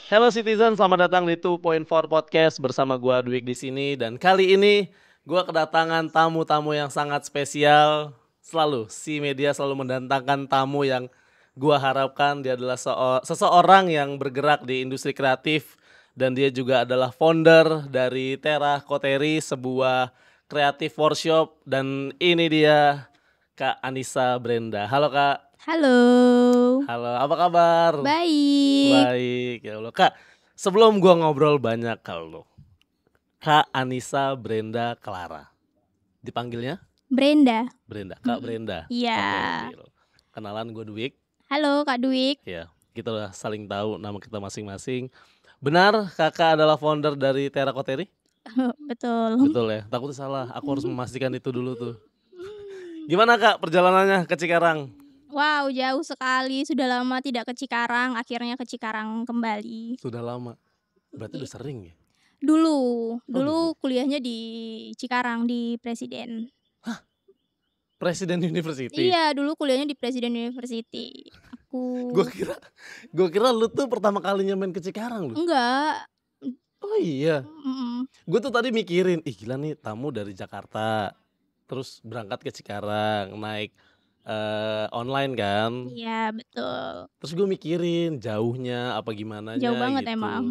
Hello citizen, selamat datang di 2.4 Podcast bersama gua Dwik di sini dan kali ini gua kedatangan tamu-tamu yang sangat spesial. Selalu si media selalu mendatangkan tamu yang gua harapkan dia adalah seseorang yang bergerak di industri kreatif dan dia juga adalah founder dari Terra Koteri, sebuah kreatif workshop dan ini dia Kak Anissa Brenda. Halo Kak. Halo, Halo, apa kabar? baik. Baik, ya Allah. Kak, sebelum gua ngobrol banyak kalau Kak Anissa Brenda Clara. Dipanggilnya Brenda. Brenda, Kak Mm-mm. Brenda. Iya. Oke, deal. Kenalan gue Dwik. Halo Kak Dwik. Ya, kita udah saling tahu nama kita masing-masing. Benar, Kakak adalah founder dari Terra Koteri? Betul. Betul ya. Takutnya salah. Aku harus memastikan itu dulu tuh. Gimana Kak perjalanannya ke Cikarang? Wow, jauh sekali. Sudah lama tidak ke Cikarang. Akhirnya ke Cikarang kembali. Sudah lama. Berarti udah sering ya? Dulu, dulu. kuliahnya di Cikarang di Presiden. Presiden University. Iya, dulu kuliahnya di Presiden University. Gue kira lu tuh pertama kalinya main ke Cikarang lu. Enggak. Oh iya. Mm-mm. Gue tuh tadi mikirin, ih gila nih tamu dari Jakarta, terus berangkat ke Cikarang naik online kan. Iya, betul. Terus gue mikirin jauhnya apa Jauh gimananya banget gitu. emang.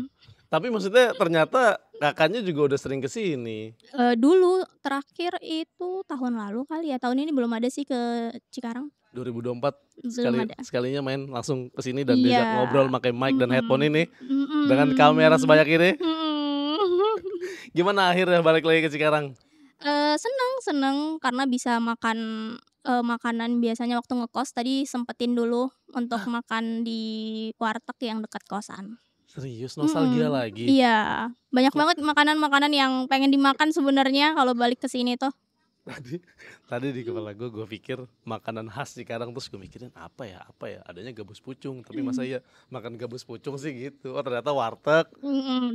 Tapi maksudnya ternyata kakaknya juga udah sering kesini. Dulu terakhir itu tahun lalu kali ya. Tahun ini belum ada sih ke Cikarang. 2024 Belum ada. sekalinya main langsung kesini dan diajak Iya. ngobrol pakai mic dan headphone ini dengan kamera Mhm. sebanyak ini. Mhm. Gimana akhirnya balik lagi ke Cikarang? Seneng karena bisa makan, makanan biasanya waktu ngekos tadi sempetin dulu untuk makan di warteg yang dekat kosan. Serius nostalgia lagi? Iya, banyak Kok banget makanan-makanan yang pengen dimakan sebenarnya kalau balik ke sini tuh. tadi tadi di kepala gue pikir makanan khas Cikarang terus gue mikirin apa ya adanya gabus pucung tapi masa ya makan gabus pucung sih gitu. Oh ternyata warteg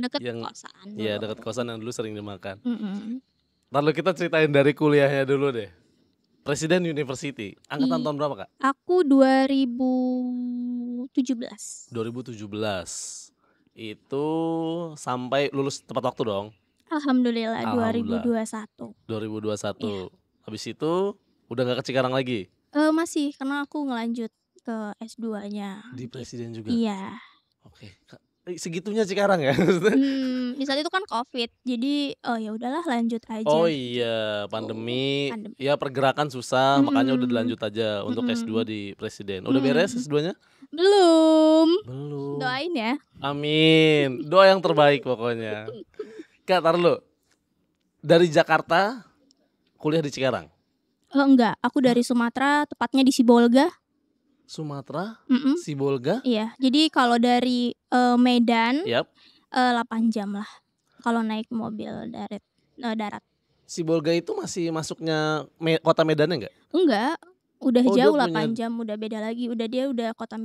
Deket yang kosan ya dulu. dekat kosan yang dulu sering dimakan. Mhm. Lalu kita ceritain dari kuliahnya dulu deh. Presiden University angkatan tahun berapa Kak? Aku 2017. 2017 itu sampai lulus tepat waktu dong. Alhamdulillah Alhamdulillah 2021. Iya. 2021 habis itu udah nggak ke Cikarang lagi Masih karena aku ngelanjut ke S2-nya di gitu. Presiden juga. Iya. Oke Kak, segitunya Cikarang ya maksudnya. Di saat itu kan Covid, jadi, oh ya udahlah lanjut Oh aja iya, gitu, pandemi, pandemi. ya pergerakan susah makanya udah Mhm, dilanjut aja untuk S2 mhm, di Presiden. Udah beres mhm. S2-nya? Belum, Belum. doain ya. Amin. Doa yang terbaik pokoknya. Kak, taruh lu. Dari Jakarta kuliah di Cikarang. Enggak, aku Hah? dari Sumatera, tepatnya di Sibolga. Sumatera, Mhm, Sibolga? iya. Jadi kalau dari, Medan, Yap. 8 jam lah kalau naik mobil darat. Sibolga itu masih masuknya kota Medannya nggak? Enggak, udah Oh, dia jauh punya. 8 jam, udah beda lagi, dia udah beda kota.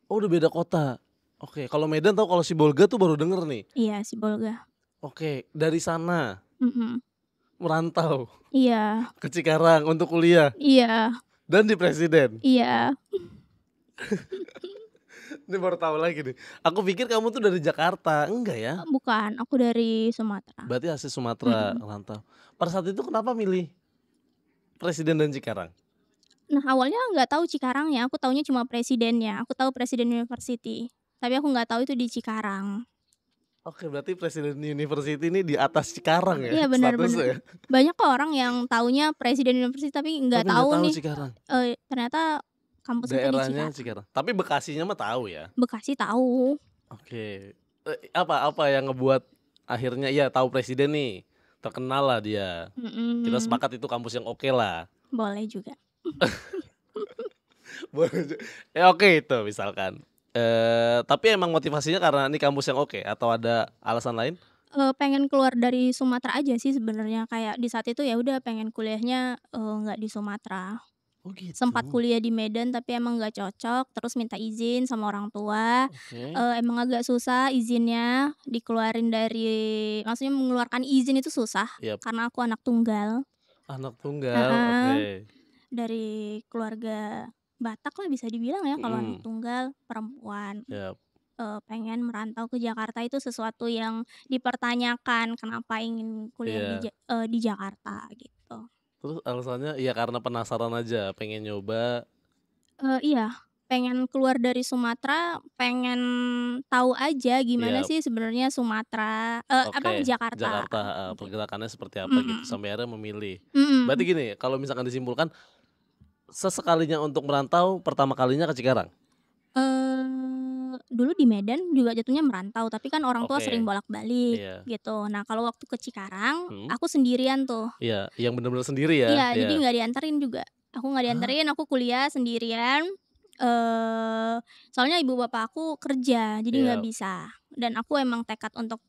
Oh, udah beda kota. Oke, kalau Medan tahu, kalau Sibolga tuh baru denger nih. Iya, Sibolga. Oke, dari sana Mhm. merantau Iya, ke Cikarang untuk kuliah iya, dan di Presiden. iya. Ini baru tahu lagi nih. Aku pikir kamu tuh dari Jakarta. Enggak ya? Bukan, aku dari Sumatera. Berarti asli Sumatera Mhm. rantau. Pada saat itu kenapa milih Presiden dan Cikarang? Nah, awalnya nggak tahu Cikarangnya, aku taunya cuma presidennya, aku tahu Presiden University, tapi aku nggak tahu itu di Cikarang. Oke, berarti Presiden University ini di atas Cikarang ya Iya, benar benar. statusnya ya. Banyak kok orang yang taunya Presiden University tapi Tapi nggak nggak tahu tahu nih, Cikarang. ternyata kampusnya tuh di Daerahnya Cikarang. Cikarang. Tapi Bekasinya mah tahu ya. Bekasi tahu. Oke. Apa yang ngebuat akhirnya ya tahu Presiden nih. Terkenal lah dia. Kita Mhm, sepakat itu kampus yang oke lah. boleh juga. Ya oke itu misalkan. Tapi emang motivasinya karena ini kampus yang oke atau ada alasan lain? Pengen keluar dari Sumatera aja sih sebenarnya, kayak di saat itu ya udah pengen kuliahnya, nggak di Sumatera. Oh Sempat gitu. kuliah di Medan tapi emang nggak cocok, terus minta izin sama orang tua, Oke. emang agak susah izinnya, dikeluarin dari maksudnya mengeluarkan izin itu susah, Yap. karena aku anak tunggal. Anak tunggal. Heeh, Oke. dari keluarga. Batak lah bisa dibilang ya kalau anak Mhm, tunggal perempuan. ya. Pengen merantau ke Jakarta itu sesuatu yang dipertanyakan, kenapa ingin kuliah Iya. di Jakarta gitu. Terus alasannya ya karena penasaran aja, pengen nyoba. Iya, pengen keluar dari Sumatera, pengen tahu aja gimana Iya, sih sebenarnya Sumatera oke, Jakarta Jakarta, heeh, gitu. pergerakannya seperti apa gitu, Mhm, sampai akhirnya memilih. Berarti mhm. gini, kalau misalkan disimpulkan, sesekalinya untuk merantau, pertama kalinya ke Cikarang? Dulu di Medan juga jatuhnya merantau, tapi kan orang tua sering Oke, bolak-balik iya, gitu. Nah, kalau waktu ke Cikarang, mhm, aku sendirian tuh. iya, yang bener-bener sendiri ya? Iya, jadi Iya. nggak dianterin juga. Aku nggak Hah? dianterin, aku kuliah sendirian, eee, soalnya ibu bapak aku kerja, jadi nggak Iya, bisa. Dan aku emang tekad untuk,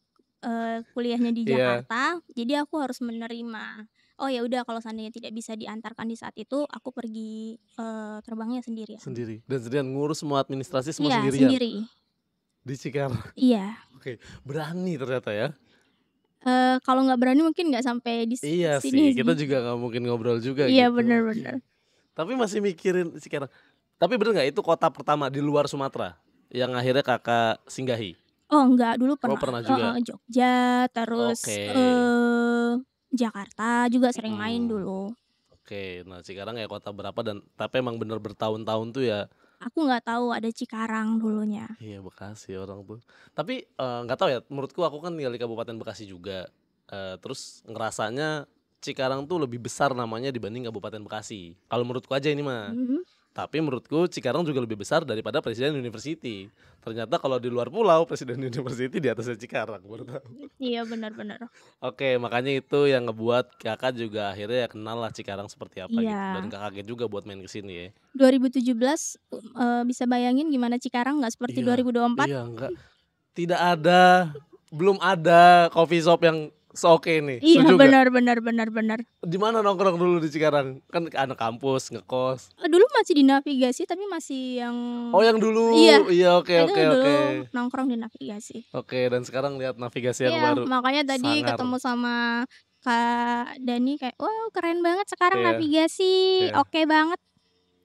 kuliahnya di iya, Jakarta, jadi aku harus menerima. Oh ya udah kalau seandainya tidak bisa diantarkan di saat itu, aku pergi, terbangnya sendirian. sendiri dan sendirian ngurus semua administrasi semua Iya, sendirian sendiri. di Cikarang. Iya, Oke, berani ternyata ya. kalau nggak berani mungkin nggak sampai di Iya sih, sini kita sih. juga nggak mungkin ngobrol juga Iya, gitu. bener Oke, bener. tapi masih mikirin Cikarang. Tapi bener nggak itu kota pertama di luar Sumatera yang akhirnya Kakak singgahi? Oh enggak, dulu Oh pernah pernah juga? Jogja, terus, Oke, Jakarta juga sering main mhm, dulu. oke. Nah Cikarang ya kota berapa dan tapi emang bener bertahun-tahun tuh ya. Aku nggak tahu ada Cikarang dulunya. Iya Bekasi orang tuh. Tapi, nggak tahu ya menurutku aku kan tinggal di Kabupaten Bekasi juga, terus ngerasanya Cikarang tuh lebih besar namanya dibanding Kabupaten Bekasi, kalau menurutku aja ini mah. Mhm. Tapi menurutku Cikarang juga lebih besar daripada Presiden University. Ternyata kalau di luar pulau Presiden University di atasnya Cikarang, baru tahu. Iya, bener bener. Oke, makanya itu yang ngebuat Kakak juga akhirnya ya kenal lah Cikarang seperti apa gitu dan Iya. nggak kaget juga buat main ke sini ya. 2017, bisa bayangin gimana Cikarang nggak seperti Iya, 2024? iya enggak, tidak ada, belum ada coffee shop yang seoke ini, Iya, setuju nggak? benar benar benar benar. Di mana nongkrong dulu di Cikarang? Kan anak kampus, ngekos. Dulu masih di Navigasi tapi masih yang Oh yang dulu, iya, iya oke itu oke oke. dulu nongkrong di Navigasi. Oke dan sekarang lihat navigasi yang Iya, baru, makanya tadi sangar. ketemu sama Kak Dani kayak, "Wow, keren banget sekarang Iya navigasi, iya, oke banget."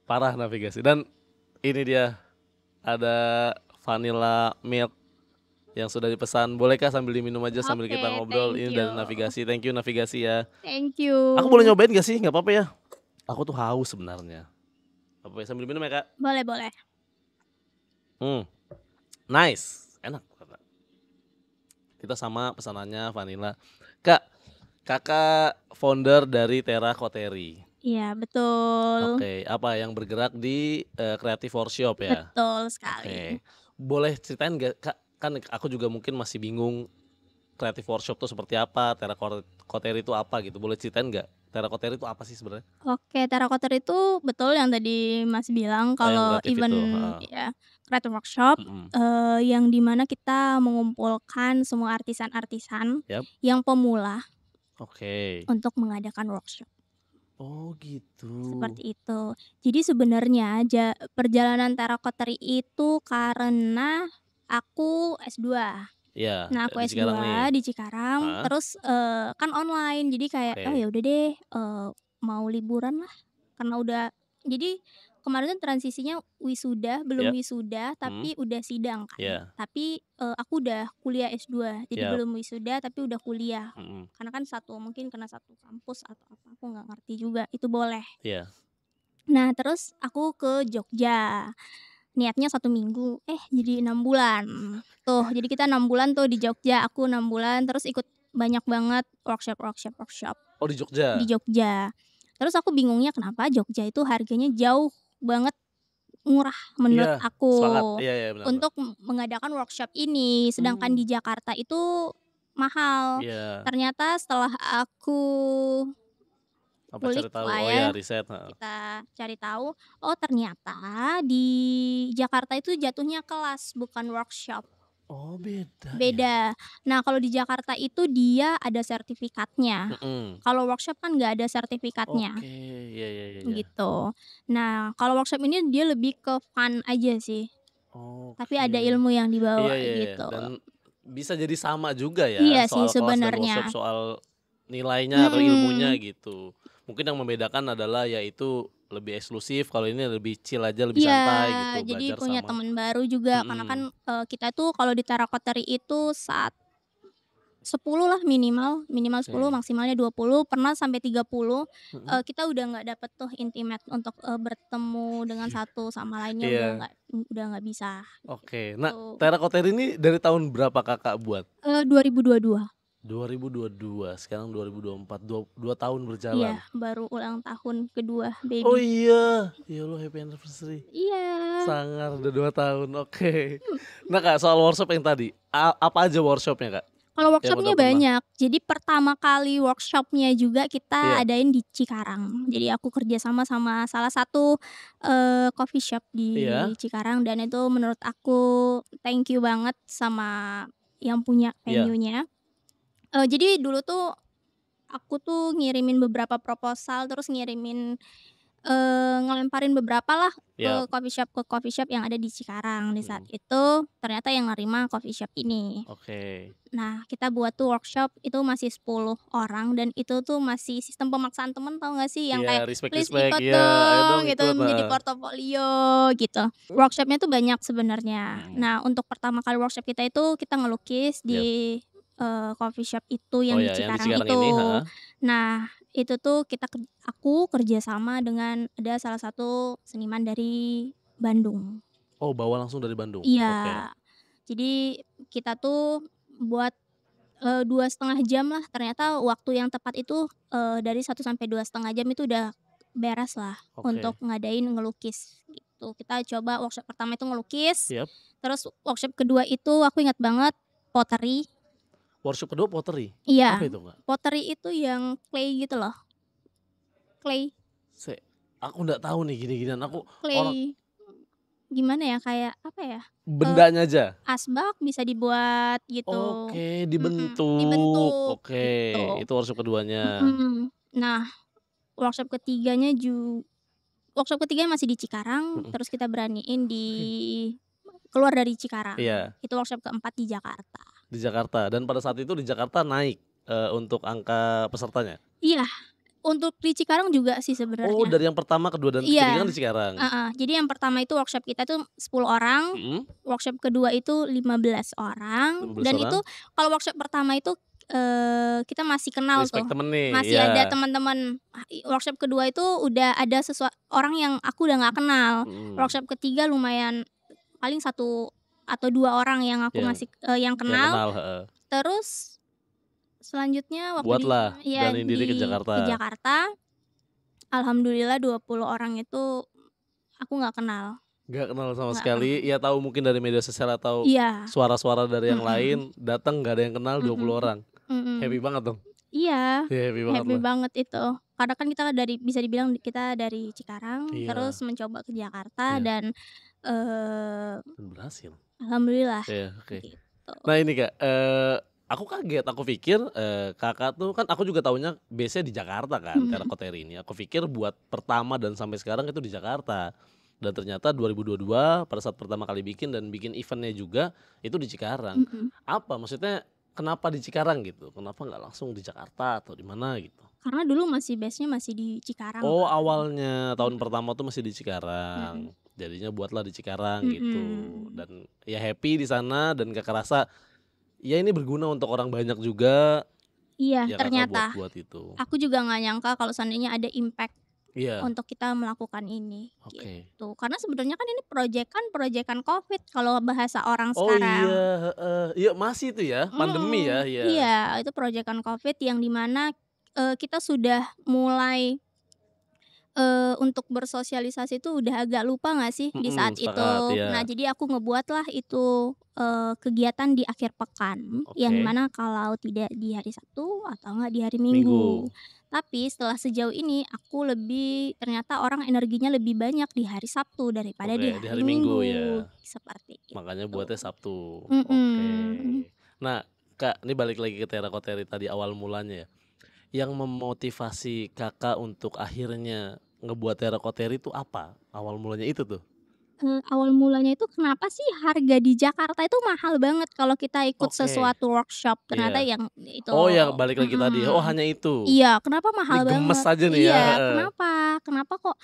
parah navigasi dan ini dia, ada vanilla milk yang sudah dipesan. Bolehkah sambil diminum aja sambil kita Oke, ngobrol, thank ini you. dari navigasi, thank you navigasi ya. Thank Aku boleh you. nyobain gak sih? Nggak apa-apa ya? Aku tuh haus sebenarnya. Apa ya sambil minum ya, Kak? Boleh boleh. Hmm, nice, enak ternyata. Kita sama pesanannya vanilla. Kak, Kakak founder dari Terra Coterie. Iya, betul. Oke, apa yang bergerak di, creative workshop ya? Betul sekali. Oke. Boleh ceritain nggak, Kak? Kan aku juga mungkin masih bingung creative workshop tuh seperti apa, Terra Coterie itu apa gitu, boleh ceritain nggak? Terra Coterie itu apa sih sebenarnya? Oke, Terrakotter itu betul yang tadi Mas bilang Oh yang kalau kreatif itu, event heeh, ya, creative workshop, mhm, yang di mana kita mengumpulkan semua artisan-artisan yap, yang pemula oke. untuk mengadakan workshop. Oh gitu. Seperti itu. Jadi sebenarnya perjalanan Terracotta itu karena aku S2. Iya, Nah, aku di Cikarang S2 nih? di Cikarang, Heeh, terus, kan online, jadi kayak, "Oh oke. ya udah deh, mau liburan lah." Karena udah jadi kemarin tuh transisinya wisuda, belum Yap, wisuda, mhm, tapi udah sidang kan. iya, Tapi, aku udah kuliah S2, jadi yap, belum wisuda tapi udah kuliah. mhm, Karena kan mungkin kena satu kampus atau apa, aku nggak ngerti juga, itu boleh. iya, Nah, terus aku ke Jogja, niatnya 1 minggu, jadi 6 bulan. Tuh, jadi kita 6 bulan tuh di Jogja, aku 6 bulan, terus ikut banyak banget workshop oh di di Jogja? Jogja. Terus aku bingungnya kenapa Jogja itu harganya jauh banget murah Iya, menurut sepakat, aku, iya iya, benar benar. untuk mengadakan workshop ini, sedangkan di Mmm, Jakarta itu mahal. iya, Ternyata setelah aku apa kulik cari tahu, lah oh ya, ya riset, heeh. kita cari tahu, oh ternyata di Jakarta itu jatuhnya kelas bukan workshop, Oh beda ya? beda. Nah kalau di Jakarta itu dia ada sertifikatnya, Mhm, kalau workshop kan nggak ada sertifikatnya, oke, iya iya iya iya, gitu. Nah kalau workshop ini dia lebih ke fun aja sih, tapi oke. ada ilmu yang Iya dibawa iya iya, gitu. dan bisa jadi sama juga ya, Iya sih soal kelas dan sebenarnya, workshop, soal nilainya atau ilmunya mhm, gitu. Mungkin yang membedakan adalah yaitu lebih eksklusif, kalau ini lebih chill aja, lebih Iya, santai gitu, jadi belajar punya sama teman baru juga karena kan, mhm, kita tuh kalau di Terakotere itu 10 lah minimal, minimal 10 oke, maksimalnya 20 pernah sampai 30, mhm, kita udah nggak dapet tuh intimate untuk, bertemu dengan satu sama lainnya iya, udah nggak bisa oke. Nah, gitu. Terracotta ini dari tahun berapa Kakak buat? 2022. 2022, sekarang 2024, dua tahun Iya, berjalan. baru ulang tahun kedua Oh baby. iya, ya Allah happy anniversary. Iya, Sangar udah 2 tahun, oke. Nah Kak, soal workshop yang tadi, apa aja workshop-nya Kak, kalau yang udah workshop-nya pernah? banyak. Jadi pertama kali workshop-nya juga kita Iya adain di Cikarang. Jadi aku kerja sama sama salah satu, coffee shop di iya Cikarang dan itu menurut aku thank you banget sama yang punya iya, venue-nya. Jadi dulu tuh aku tuh ngirimin beberapa proposal, terus ngirimin, ngelemparin beberapa lah iya, ke coffee shop yang ada di Cikarang. Di saat mhm, itu ternyata yang nerima coffee shop ini. oke. Nah, kita buat tuh workshop itu masih 10 orang dan itu tuh masih sistem pemaksaan temen tahu nggak sih yang Iya, kayak, respect "Please respect, ikut iya, ayo dong dong," gitu ikut, menjadi heeh, portofolio gitu. Workshop-nya tuh banyak sebenarnya. mhm, Nah, untuk pertama kali workshop kita itu kita ngelukis iya. di, coffee shop itu Oh yang di ya, yang di Cikarang Cikarang itu. ini, heeh. Nah, itu tuh aku kerja sama dengan ada salah satu seniman dari Bandung. Oh bawa langsung dari Bandung? Oke, Iya, jadi kita tuh buat 2,5 jam lah, ternyata waktu yang tepat itu, dari 1 sampai 2,5 jam itu udah beres lah untuk oke, ngadain ngelukis gitu. Kita coba workshop pertama itu ngelukis, siap. terus workshop kedua itu aku ingat banget pottery. Workshop kedua pottery, apa Iya, itu Kak? pottery itu yang clay gitu loh, clay Se aku nggak tahu nih gini-ginian, aku orang clay gimana ya, kayak apa ya, eee, bendanya aja? asbak bisa dibuat gitu, Oke, dibentuk, dibentuk oke, gitu, itu workshop keduanya. mhm. Nah, workshop ketiganya workshop ketiga masih di Cikarang, Mhm, terus kita beraniin oke. keluar dari Cikarang. Iya, Itu workshop keempat di Jakarta. di Jakarta dan pada saat itu di Jakarta naik, untuk angka pesertanya? Iya, untuk di Cikarang juga sih Oh sebenarnya. dari yang pertama, kedua, dan ketiga kan Iya, di Cikarang? heeh. Jadi yang pertama itu workshop kita tuh 10 orang, Mhm, workshop kedua itu 15 orang, 15 dan itu orang, kalau workshop pertama itu, kita masih kenal tuh, respect temen nih, masih iya, ada teman-teman. Workshop kedua itu udah ada orang yang aku udah nggak kenal. mhm, Workshop ketiga lumayan paling satu atau 2 orang yang aku yang masih yang yang kenal, kenal, heeh. terus selanjutnya waktu Buatlah, ya beraniin diri ke ke Jakarta. Jakarta, alhamdulillah 20 orang itu aku nggak kenal, Nggak kenal sama nggak sekali, kenal. ya tahu mungkin dari media sosial atau Iya, suara-suara dari yang mhm, lain, datang nggak ada yang kenal 20 mhm, orang. Happy mhm. banget dong? Iya, Iya happy banget happy lah. banget itu. Karena kan kita bisa dibilang kita dari Cikarang, terus Iya, mencoba ke Jakarta iya, dan, eee, dan berhasil. alhamdulillah Iya, oke. gitu. Nah ini Kak, aku kaget, aku pikir, Kakak tuh kan aku juga taunya base-nya di Jakarta kan, Mhm, Terracotta ini. Aku pikir buat pertama dan sampai sekarang itu di Jakarta. Dan ternyata 2022 pada saat pertama kali bikin dan bikin event-nya juga, itu di Cikarang. mhm. Apa maksudnya kenapa di Cikarang gitu? Kenapa nggak langsung di Jakarta atau di mana gitu? Karena dulu base-nya masih di Cikarang Oh kan. awalnya, tahun Mhm, pertama tuh masih di mhm, Cikarang. Jadinya buatlah di Cikarang gitu. mhm. Dan ya happy di sana dan Kakak rasa ya ini berguna untuk orang banyak juga, Iya, ya Kakak ternyata. buat-buat itu. Aku juga nggak nyangka kalau seandainya ada impact Iya, untuk kita melakukan ini, oke. gitu. Karena sebenarnya kan ini proyekan Covid kalau bahasa orang Oh iya, sekarang. heeh. Iya masih itu ya, pandemi ya, Mhm, iya. iya, itu proyekan Covid yang di mana, kita sudah mulai, untuk bersosialisasi itu udah agak lupa nggak sih di Mhm, saat sepakat, itu. iya. Nah, jadi aku ngebuatlah itu, kegiatan di akhir pekan, yang di Oke, mana kalau tidak di hari Sabtu atau enggak di hari Minggu. Minggu. Tapi setelah sejauh ini aku ternyata orang energinya lebih banyak di hari Sabtu daripada di Oke, di hari hari Minggu Minggu, ya. seperti Makanya itu. buatnya Sabtu. Oke. Mhm. Nah, Kak, ini balik lagi ke Terracotta tadi awal mulanya ya. Yang memotivasi Kakak untuk akhirnya ngebuat Terracotta itu apa? Awal mulanya itu tuh? Awal mulanya itu kenapa sih harga di Jakarta itu mahal banget kalau kita ikut Oke, sesuatu workshop, ternyata iya. yang itu Oh ya balik lagi tadi, oh mhm. hanya itu? Iya, kenapa Ini mahal gemes banget? aja nih ya, Iya, heeh. kenapa kenapa kok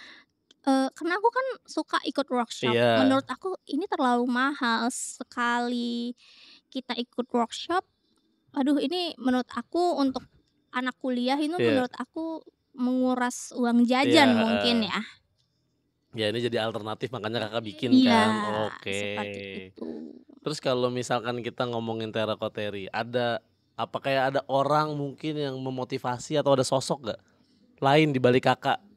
Karena aku kan suka ikut workshop, Iya, menurut aku ini terlalu mahal, sekali kita ikut workshop, aduh ini menurut aku untuk anak kuliah itu iya, menurut aku menguras uang iya, jajan mungkin heeh. ya. Ya ini jadi alternatif makanya Kakak bikin Iya, kan? Oke. seperti itu. Terus kalau misalkan kita ngomongin terakoteri, apa kayak ada orang mungkin yang memotivasi atau ada sosok nggak lain di balik Kakak?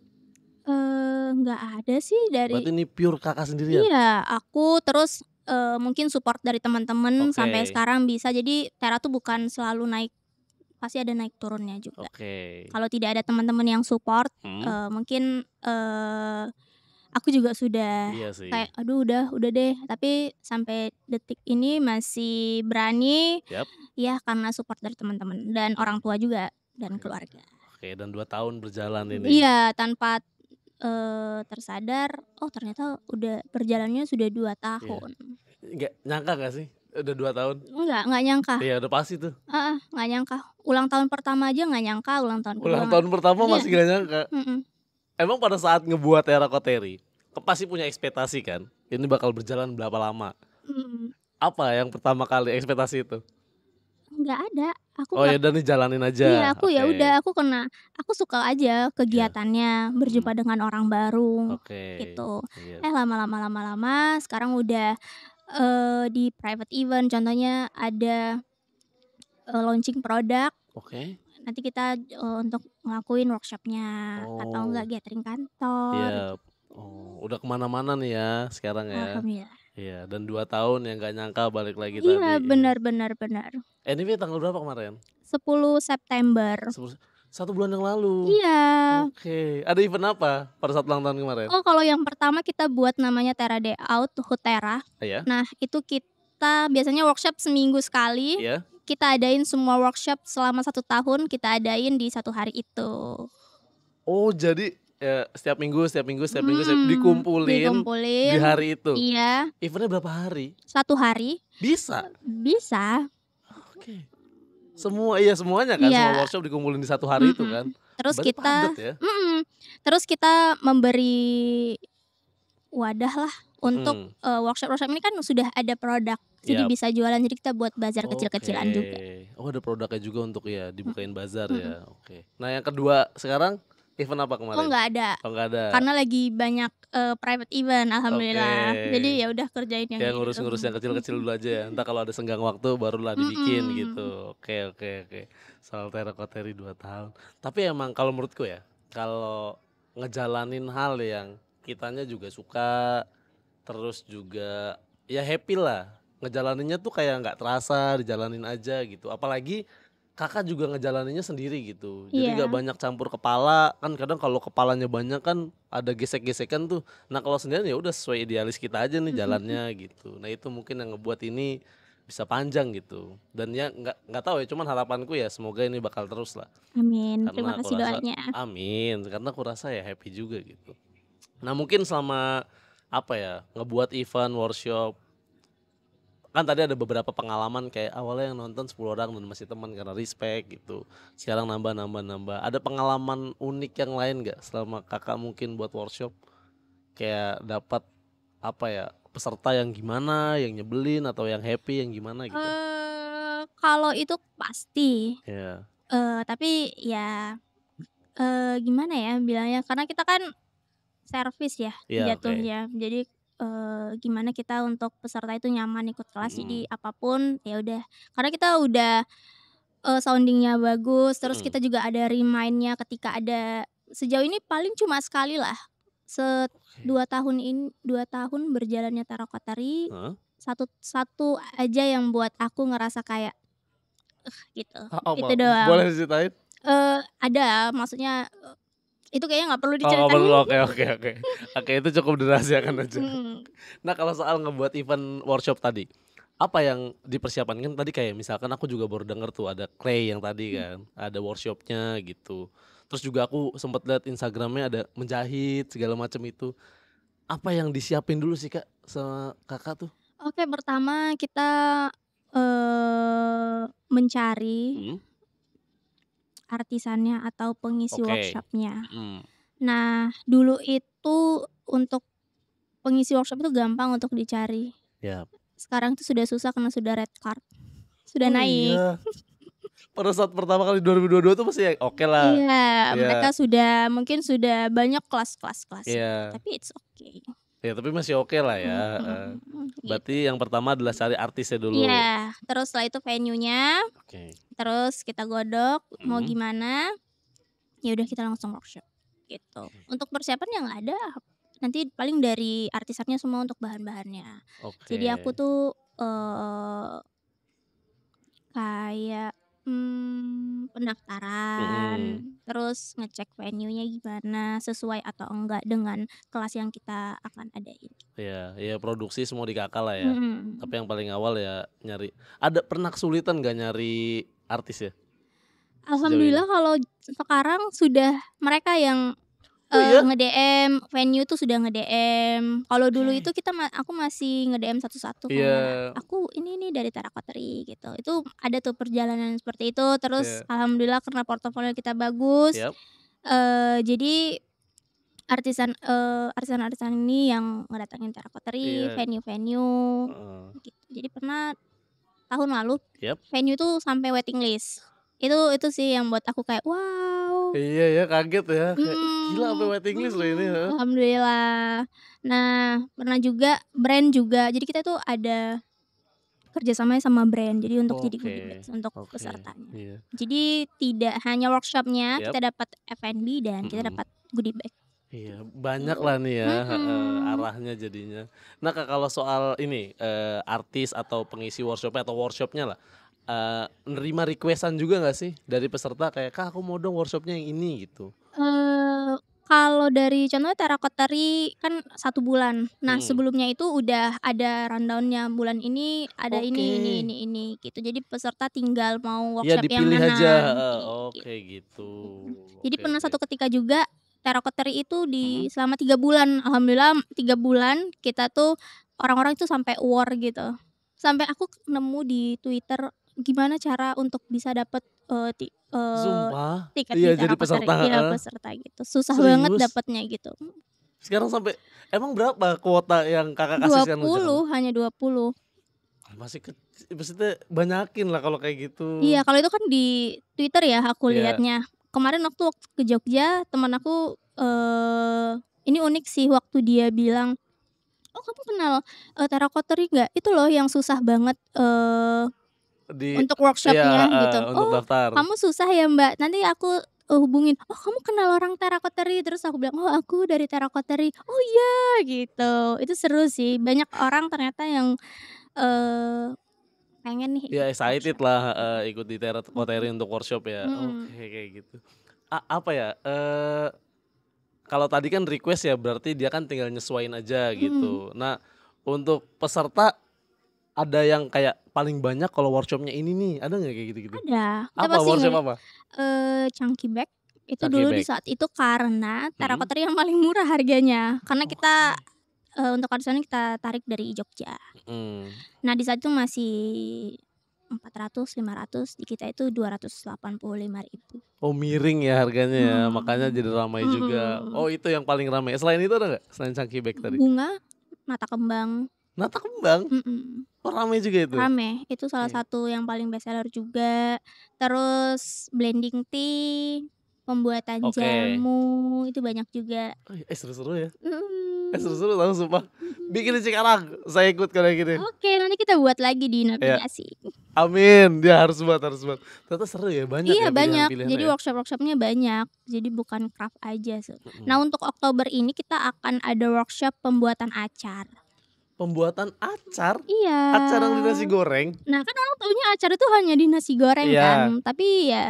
Nggak ada sih dari Berarti ini pure Kakak sendirian? iya, aku terus, mungkin support dari teman-teman sampai Oke, sekarang bisa. Jadi Tera tuh bukan selalu naik, pasti ada naik turunnya juga. oke. Kalau tidak ada teman-teman yang support, Mhm, mungkin, aku juga sudah iya sih. kayak, "Aduh udah deh." Tapi sampai detik ini masih berani, Yap, ya karena support dari teman-teman dan oke, orang tua juga dan oke. keluarga. Oke, dan 2 tahun berjalan ini. Iya, tanpa, tersadar, oh ternyata udah perjalanannya sudah 2 Iya. tahun. Nggak nyangka nggak sih udah 2 tahun? Nggak nyangka, Iya udah pasti tuh. heeh, nggak nyangka. Ulang tahun pertama aja nggak nyangka, ulang tahun kedua Ulang tahun pertama iya, masih nggak nyangka. mhm. Emang pada saat ngebuat terakoteri, pasti punya ekspektasi kan? Ini bakal berjalan berapa lama? Mhm, Apa yang pertama kali ekspektasi itu? nggak ada, aku Oh nggak ya udah nih jalanin iya, aja, aku ya udah, oke. aku suka aja Iya, kegiatannya, berjumpa mhm, dengan orang baru, oke, gitu. iya, Lama-lama sekarang udah, di private event, contohnya ada, launching produk, oke. nanti kita, untuk ngelakuin workshop-nya, atau enggak Oh, gathering kantor, iya. gitu. Oh, udah kemana mana nih ya sekarang ya? Alhamdulillah. Iya, dan 2 tahun yang nggak nyangka balik lagi Iya, tadi, iya. benar. Anyway tanggal berapa kemarin? 10 September. 1 bulan yang lalu. Iya. Oke, ada event apa pada saat ulang tahun kemarin? Oh, kalau yang pertama kita buat namanya Tera Day Out, Hutera. Iya? Nah, itu kita biasanya workshop seminggu sekali, Iya? kita adain semua workshop selama 1 tahun, kita adain di 1 hari itu. Oh jadi, setiap minggu dikumpulin di Dikumpulin hari itu? iya, Event-nya berapa hari? 1 hari, Bisa? bisa, Oke. Semuanya kan, semua iya, workshop dikumpulin di 1 hari itu kan? mhm. Terus Berarti padat kita ya? terus kita memberi wadah lah untuk, Mhm, workshop-workshop ini kan sudah ada produk, jadi iyap. bisa jualan, jadi kita buat bazar Oke. kecil-kecilan juga. Oh ada produknya juga untuk ya Mhm dibukain bazar mhm. ya, oke. Nah yang kedua sekarang, event apa Oh kemarin? nggak ada, Oh nggak ada? karena lagi banyak, private event Oke. alhamdulillah, jadi ya udah kerjain yang Ya itu. ngurus-ngurus yang kecil-kecil dulu aja ya, entar kalau ada senggang waktu barulah dibikin Mhm, gitu. Oke. Soal terakoteri 2 tahun. Tapi emang kalau menurutku ya, kalau ngejalanin hal yang kitanya juga suka, terus juga ya happy lah, ngejalaninnya tuh kayak nggak terasa, dijalanin aja gitu. Apalagi Kakak juga ngejalaninnya sendiri gitu, jadi nggak iya, banyak campur kepala, kan kadang kalau kepalanya banyak kan ada gesek-gesekan tuh. Nah kalau sendirian ya udah sesuai idealis kita aja nih mhm. jalannya gitu. Nah itu mungkin yang ngebuat ini bisa panjang gitu, dan ya nggak tahu ya, cuman harapanku ya semoga ini bakal terus lah, Amin, terima karena aku kasih rasa doanya. amin, karena aku rasa ya happy juga gitu. Nah mungkin selama, apa ya, ngebuat event, workshop, kan tadi ada beberapa pengalaman kayak awalnya yang nonton 10 orang dan masih teman karena respect gitu. Sekarang nambah. Ada pengalaman unik yang lain nggak selama Kakak mungkin buat workshop? Kayak dapat apa ya, peserta yang gimana, yang nyebelin atau yang happy yang gimana gitu? Kalau itu pasti, Ya, tapi ya, gimana ya bilangnya, karena kita kan servis ya iya oke. jatuhnya. Jadi, gimana kita untuk peserta itu nyaman ikut kelas, jadi Mhm, apapun ya udah. Karena kita udah, sounding-nya bagus, terus mhm. kita juga ada remind-nya ketika ada sejauh ini paling cuma sekali lah, set Oke. 2 tahun berjalannya Tarakoteri, Heeh. satu satu aja yang buat aku ngerasa kayak, gitu, Apa? itu doang. Boleh diceritain? Ada maksudnya, itu kayaknya nggak perlu Oh nggak perlu, diceritain. oke. Oke itu cukup dirahasiakan aja. Mhm. Nah kalau soal ngebuat event workshop tadi, apa yang dipersiapkan? Kan tadi kayak misalkan aku juga baru denger tuh ada clay yang tadi kan, ada workshopnya gitu. Terus juga aku sempet lihat Instagram-nya ada menjahit segala macam itu. Apa yang disiapin dulu sih Kak, sama Kakak tuh? Oke, pertama kita, mencari Mhm, artisannya atau pengisi oke, workshop-nya. mhm, Nah, dulu itu, untuk pengisi workshop itu gampang untuk dicari. Yap. Sekarang tuh sudah susah karena sudah red card, sudah Oh naik. iya. Pada saat pertama kali 2022 tuh masih oke lah. Iya, mereka Iya. mungkin sudah banyak kelas-kelasnya, Iya. tapi it's okay. Ya tapi masih oke lah ya. Gitu. Berarti yang pertama adalah cari artisnya dulu. Iya, terus setelah itu venue-nya, Oke. terus kita godok mau Mhm. gimana, ya udah kita langsung workshop gitu. Oke. Untuk persiapan yang ada nanti paling dari artisnya semua untuk bahan-bahannya. Jadi aku Oke. tuh kayak pendaftaran, Mhm. terus ngecek venue-nya gimana, sesuai atau enggak dengan kelas yang kita akan adain. Iya, ya produksi semua di Kakak lah ya. Mhm. Tapi yang paling awal ya nyari. Pernah kesulitan nggak nyari artis ya? Sejauh ini? Alhamdulillah kalau sekarang sudah mereka yang Oh iya? nge-DM, venue tuh sudah nge-DM. Kalau dulu Oke. itu aku masih nge-DM satu-satu kayak, Iya. "Aku ini nih dari Terakoteri," gitu. Itu ada tuh perjalanan seperti itu, terus Iya. alhamdulillah karena portofolio kita bagus, Yap. jadi artisan-artisan ini yang ngedatengin Terakoteri, Iya. venue-venue Heeh. gitu. Jadi pernah tahun lalu Yap. venue tuh sampai waiting list. Itu sih yang buat aku kayak, wow. Iya ya, kaget ya. Kayak, gila sampai waiting list loh ini, heeh. Alhamdulillah. Nah, pernah juga brand juga. Jadi kita tuh ada kerjasamanya sama brand. Jadi untuk jadi Oke. goodie bags untuk Oke. pesertanya. Iya. Jadi tidak hanya workshopnya, Yap. kita dapat F&B dan kita Mhm. dapat goodie bag. Iya, banyak Tuh. lah nih ya, heeh, Mhm. arahnya jadinya. Nah Kak, kalau soal ini, artis atau pengisi workshop atau workshopnya lah, nerima request-an juga nggak sih dari peserta kayak, "Kak, aku mau dong workshopnya yang ini," gitu? Kalau dari contohnya Terakoteri kan 1 bulan. Nah, Mhm. sebelumnya itu udah ada rundown-nya, bulan ini ada Oke. ini gitu. Jadi peserta tinggal mau Ya workshop yang dipilih aja, mana heeh, gitu. oke gitu. Jadi Oke pernah oke. satu ketika juga Terakoteri itu Mhm. selama 3 bulan, alhamdulillah 3 bulan kita tuh orang-orang itu sampai war gitu. Sampai aku nemu di Twitter gimana cara untuk bisa dapet, Sumpah? tiket Iya di jadi Terakoteri. peserta, Iya, heeh. peserta gitu. Susah banget Serius? dapetnya gitu. Sekarang sampai emang berapa kuota yang Kakak kasih dua sekarang di Jakarta? puluh hanya 20. Masih maksudnya banyakin lah kalau kayak gitu. Iya, kalau itu kan di Twitter ya aku Iya. lihatnya. Kemarin waktu ke Jogja teman aku, ini unik sih waktu dia bilang, "Oh kamu kenal, Terakoteri nggak? Itu loh yang susah banget, Di untuk iya, workshop-nya," heeh, gitu. untuk "Oh daftar. kamu susah ya Mbak? Nanti aku, hubungin." "Oh kamu kenal orang Terakoteri?" Terus aku bilang, "Oh aku dari Terakoteri." "Oh iya?" Gitu. Itu seru sih, banyak orang ternyata yang, eee, pengen nih Ya ikut excited workshop. lah, heeh, ikut di Terakoteri Mhm, untuk workshop ya. Oke mhm, kayak gitu. Apa ya, kalau tadi kan request ya berarti dia kan tinggal nyesuaiin aja mhm. gitu. Nah, untuk peserta ada yang kayak paling banyak kalau workshop-nya ini nih, ada nggak kayak gitu-gitu? Ada, kita Apa pasti workshop apa? Chunky bag itu Chunky dulu di bag? saat itu karena Mhm. Terakoteri yang paling murah harganya, karena kita, Oke. untuk arisannya kita tarik dari Jogja. Mhm. Nah di saat itu masih 400, 500, di kita itu 285.000. Oh miring ya harganya ya, makanya Mhm, jadi ramai juga. mhm. Oh itu yang paling ramai, selain itu ada nggak? Selain Chunky bag tadi? Bunga, mata kembang, Nata kembang? mhm, Oh ramai juga itu? rame, itu salah Oke. satu yang paling best seller juga. Terus blending tea, pembuatan Oke. jamu, itu banyak juga. Oh ya, seru-seru ya. Mhm. Seru-seru tahu sumpah. Bikin di Cikarang, saya ikut kalau yang gini. Oke, nanti kita buat lagi di Iya, navigasi. amin. Dia harus buat harus buat. Ternyata seru ya, banyak Iya ya banyak, pilihan-pilihannya jadi ya? workshop-workshopnya banyak, jadi bukan craft aja Nah Mhm. untuk Oktober ini kita akan ada workshop pembuatan acar. Pembuatan acar? Iya. Acar yang di nasi goreng? Nah kan orang taunya acar itu hanya di nasi goreng Iya. kan, tapi ya,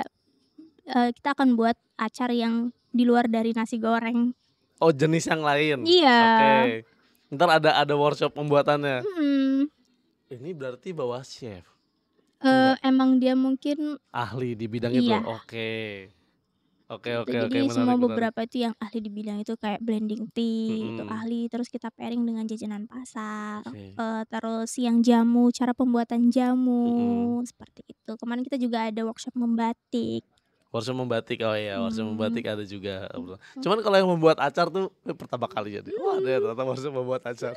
kita akan buat acar yang di luar dari nasi goreng. Oh jenis yang lain? Iya. Oke. Entar ada workshop pembuatannya? Mhm. Ini berarti bawa chef? Enggak? Emang dia mungkin Ahli di bidang itu? iya. Oke. Oke Gitu, oke oke, jadi semua menarik menarik. beberapa itu yang ahli di bidang itu kayak blending tea itu Mhm. ahli, terus kita pairing dengan jajanan pasar, Oke. terus yang jamu, cara pembuatan Mhm. jamu, seperti itu. Kemarin kita juga ada workshop membatik. Workshop membatik, oh iya workshop Hmm. membatik ada juga. Cuman kalau yang membuat acar tuh pertama kali jadi. Wah ada ya ternyata workshop membuat acar.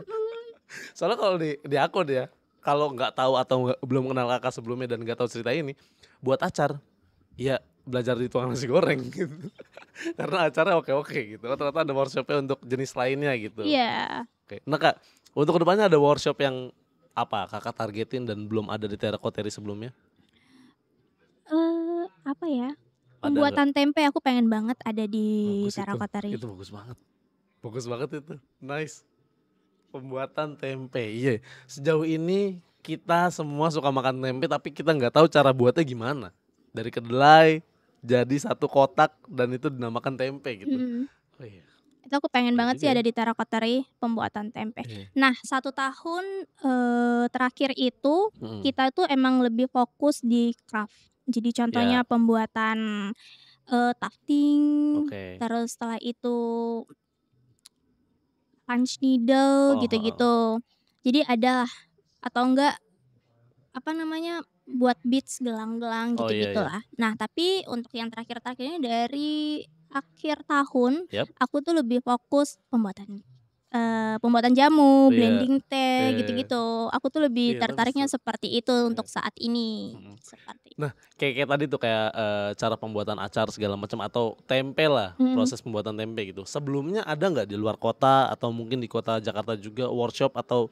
Soalnya kalau di aku dia, kalau nggak tahu atau belum kenal kakak sebelumnya dan nggak tahu cerita ini, buat acar, ya belajar di tukang nasi goreng gitu. Karena acarnya oke-oke gitu. Oh, ternyata ada workshopnya untuk jenis lainnya gitu. Iya. Oke. Nah kak, untuk kedepannya ada workshop yang apa kakak targetin dan belum ada di Terakoteri sebelumnya? Apa ya? Ada nggak? Pembuatan tempe aku pengen banget ada di Bagus Terakoteri. itu bagus banget itu, nice. Pembuatan tempe, iya. Sejauh ini kita semua suka makan tempe tapi kita nggak tahu cara buatnya gimana. Dari kedelai jadi satu kotak dan itu dinamakan tempe gitu. Mhm. Oh iya, Itu aku pengen iya banget juga sih ya. ada di Terakoteri pembuatan tempe. Iya. Nah 1 tahun, terakhir itu Mm. kita tuh emang lebih fokus di craft. Jadi Ya, contohnya pembuatan, tafting, oke. terus setelah itu punch needle Oh, heeh. gitu-gitu. Jadi adalah atau enggak, apa namanya, buat beads gelang-gelang Oh iya ya. gitu-gitulah. Nah tapi untuk yang terakhir-terakhir ini dari akhir tahun, Yap. aku tuh lebih fokus pembuatan jamu, Iya. blending teh, Iya. gitu-gitu. Aku tuh lebih Iya bagus tertariknya tuh. seperti itu Iya. untuk saat ini, Mm. seperti Nah, kayak tadi tuh kayak cara pembuatan acar segala macam atau tempe lah, mhm, proses pembuatan tempe gitu. Sebelumnya ada nggak di luar kota atau mungkin di kota Jakarta juga workshop atau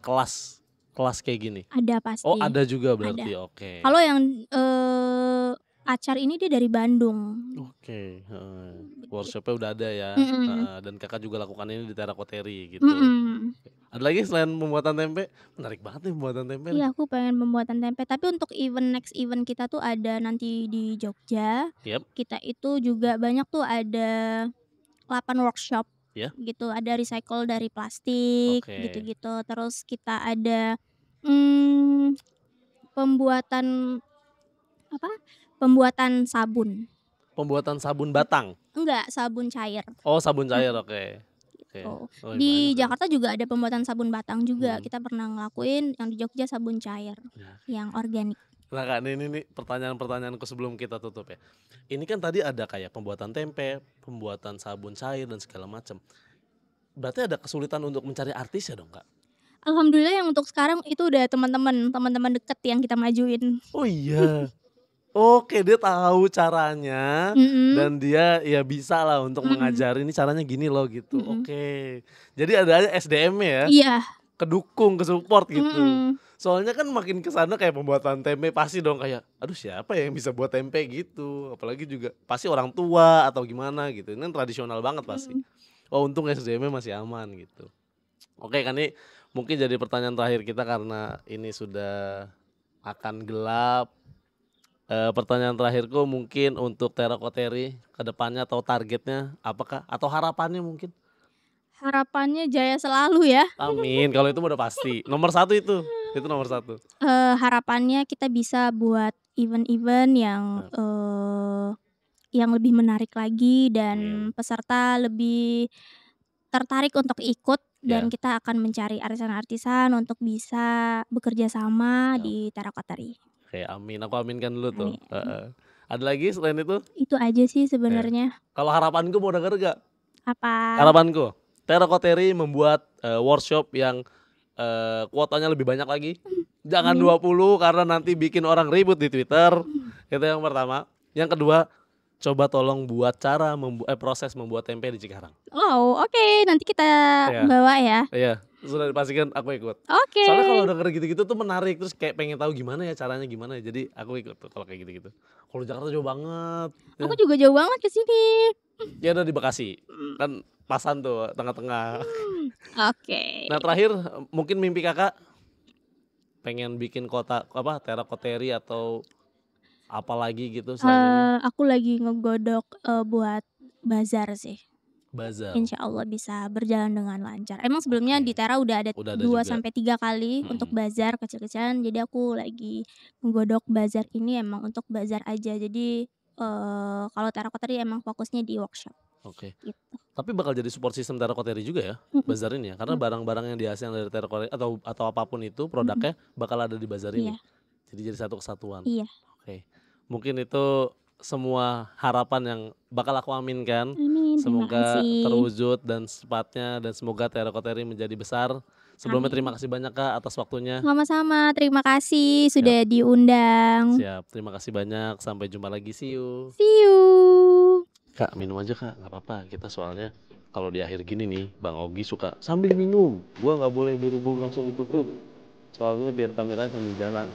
kelas kelas kayak gini? ada Oh, pasti, ada juga ada. berarti. Oke. Kalau yang, acar ini dia dari Bandung, Oke, heeh. begitu. Workshop-nya udah ada ya. Mhm, Heeh, dan Kakak juga lakukan ini di Terakoteri gitu. mhm. Ada lagi selain pembuatan tempe? Menarik banget nih pembuatan tempe nih. Iya aku pengen pembuatan tempe, tapi untuk next event kita tuh ada nanti di Jogja. Yap, Kita itu juga banyak tuh ada 8 workshop ya. gitu, ada recycle dari plastik Oke. gitu-gitu, terus kita ada, mmm, pembuatan apa, pembuatan sabun. Pembuatan sabun batang. Enggak, sabun cair, Oh, sabun cair, mhm, oke. Oke. gitu. Oh, banyak Di berarti. Jakarta juga ada pembuatan sabun batang juga, Mhm. kita pernah ngelakuin, yang di Jogja sabun cair, Ya. yang organik. Nah Kak, ini pertanyaan-pertanyaanku sebelum kita tutup ya. Ini kan tadi ada kayak pembuatan tempe, pembuatan sabun cair dan segala macam. Berarti ada kesulitan untuk mencari artis ya dong Kak? Alhamdulillah yang untuk sekarang itu udah teman-teman deket yang kita majuin. Oh iya. Oke, dia tahu caranya Mhm, dan dia ya bisa lah untuk mhm, mengajari ini caranya gini loh gitu. mhm. Oke. Jadi ada aja SDM-nya ya, Iya, kedukung, ke-support gitu. mhm, Soalnya kan makin ke sana kayak pembuatan tempe pasti dong kayak, aduh siapa ya yang bisa buat tempe gitu. Apalagi juga pasti orang tua atau gimana gitu. Ini kan tradisional banget pasti. mhm. Oh untung SDM-nya masih aman gitu. Oke kan ini mungkin jadi pertanyaan terakhir kita karena ini sudah akan gelap. Pertanyaan terakhirku mungkin untuk Terakoteri ke depannya atau targetnya apakah atau harapannya mungkin? Harapannya jaya selalu ya. Amin, kalau itu udah pasti. Nomor satu itu nomor satu. Harapannya kita bisa buat event-event Nah, yang lebih menarik lagi amin. dan peserta lebih tertarik untuk ikut dan Ya, kita akan mencari artisan-artisan untuk bisa bekerja sama ya. di Terakoteri. Oke, amin. Aku aminkan dulu tuh. Amin. Heeh. Ada lagi selain itu? Itu aja sih Ya. sebenarnya. Kalau harapanku mau denger gak? Apa? Harapanku, Terakoteri membuat workshop yang kuotanya lebih banyak lagi. Jangan Amin. 20 karena nanti bikin orang ribut di Twitter. Itu yang pertama. Yang kedua, coba tolong buat proses membuat tempe di Cikarang. Oh, oke, nanti kita Iya, bawa ya. iya. Sudah dipastikan aku ikut. Oke. Soalnya kalau denger gitu-gitu tuh menarik, terus kayak pengen tahu gimana ya caranya gimana ya. Jadi aku ikut tuh kalau kayak gitu-gitu. Kalau Jakarta jauh banget. Ya, Aku juga jauh banget ke sini. ya udah di Bekasi. Kan pasan tuh tengah-tengah. Oke. Nah, terakhir mungkin mimpi Kakak pengen bikin kota apa Terakoteri atau apa lagi gitu selain ini? Aku lagi ngegodok, buat bazar sih. Bazar. Insya Allah bisa berjalan dengan lancar. Emang sebelumnya di Oke. Tera udah ada Udah ada 2 juga. sampai 3 kali untuk Mhm. bazar kecil-kecilan, jadi aku lagi menggodok bazar ini emang untuk bazar aja. Jadi, kalau Terakoteri emang fokusnya di workshop, Oke. gitu. Tapi bakal jadi support system Terakoteri juga ya, Mhm, bazar ini ya? Karena mhm, barang-barang yang dihasilkan dari Terakoteri atau apapun itu mhm. produknya bakal ada di bazar ini. Iya, Jadi satu kesatuan. iya. Oke. Mungkin itu semua harapan yang bakal aku aminkan. Amin, terima Semoga kasih. terwujud dan secepatnya dan semoga Terokoteri menjadi besar. Sebelumnya terima Amin. kasih banyak Kak atas waktunya. Sama-sama, terima kasih Siap, sudah diundang. siap. Terima kasih banyak. Sampai jumpa lagi. See you. See you. Kak, minum aja Kak, nggak apa-apa. Kita soalnya kalau di akhir gini nih, Bang Ogi suka sambil minum. Gua nggak boleh buru-buru langsung tutup. Soalnya biar kameranya sambil jalan.